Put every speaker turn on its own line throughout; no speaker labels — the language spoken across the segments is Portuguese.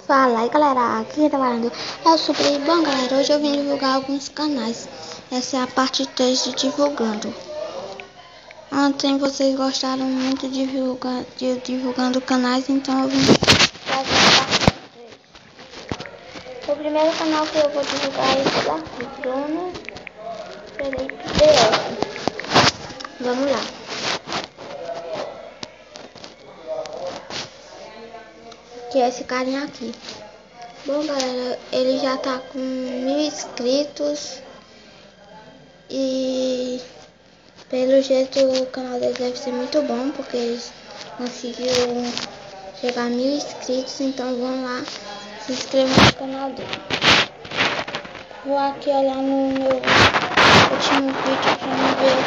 Fala aí galera, aqui quem tá falando é o Super. Bom galera, hoje eu vim divulgar alguns canais. Essa é a parte 3 de divulgando. Ontem vocês gostaram muito de divulgando canais, então eu vim trazer a parte 3. O primeiro canal que eu vou divulgar é esse daqui, Bruno Felipe BR. Vamos lá. Que é esse carinha aqui. Bom galera, ele já tá com 1000 inscritos e pelo jeito o canal dele deve ser muito bom, porque ele conseguiu chegar a 1000 inscritos, então vão lá se inscrever no canal dele. Vou aqui olhar no meu último vídeo pra me ver,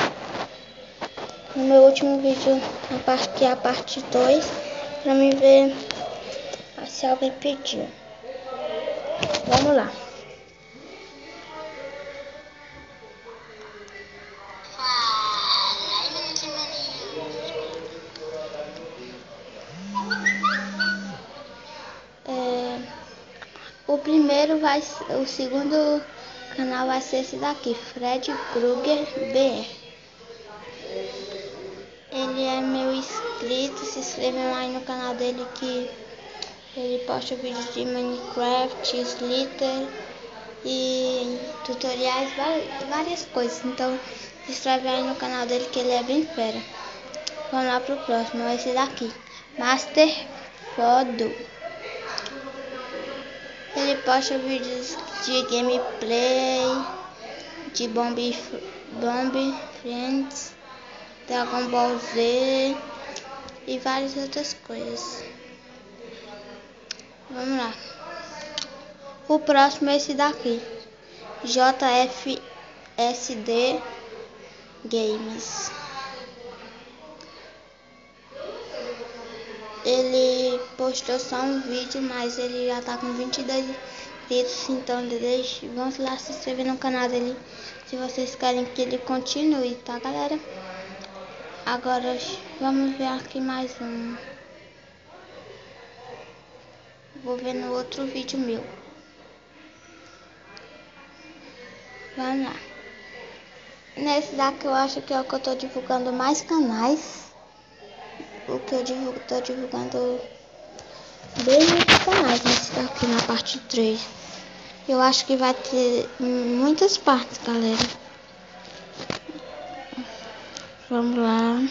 no meu último vídeo, que é a parte 2, pra me ver se alguém pediu. Vamos lá. O segundo canal vai ser esse daqui, Fred Krueger BR. Ele é meu inscrito, se inscrevam aí no canal dele que ele posta vídeos de Minecraft, Slither e tutoriais, várias coisas. Então se inscreve aí no canal dele que ele é bem fera. Vamos lá pro próximo, esse daqui, Master Fodo. Ele posta vídeos de gameplay, de Bomb Friends, Dragon Ball Z e várias outras coisas. Vamos lá. O próximo é esse daqui, JFSD Games. Ele postou só um vídeo, mas ele já tá com 22 inscritos, então vamos lá se inscrever no canal dele se vocês querem que ele continue, tá galera? Agora vamos ver aqui mais um. Vou ver no outro vídeo meu. Vamos lá. Nesse daqui eu acho que é o que eu tô divulgando mais canais. O que eu tô divulgando bem muitos canais nesse daqui, na parte 3. Eu acho que vai ter muitas partes, galera. Vamos lá.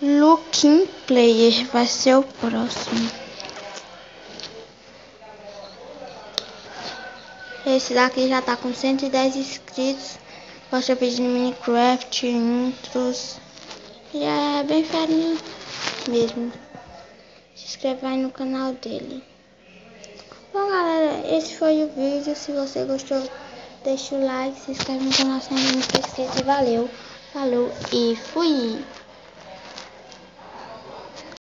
Looking Player vai ser o próximo. Esse daqui já tá com 110 inscritos. Posta vídeo de Minecraft, intros. E é bem ferinho mesmo. Se inscreve aí no canal dele. Bom galera, esse foi o vídeo. Se você gostou, deixa o like, se inscreve no canal se ainda não for inscrito. Valeu, falou e fui!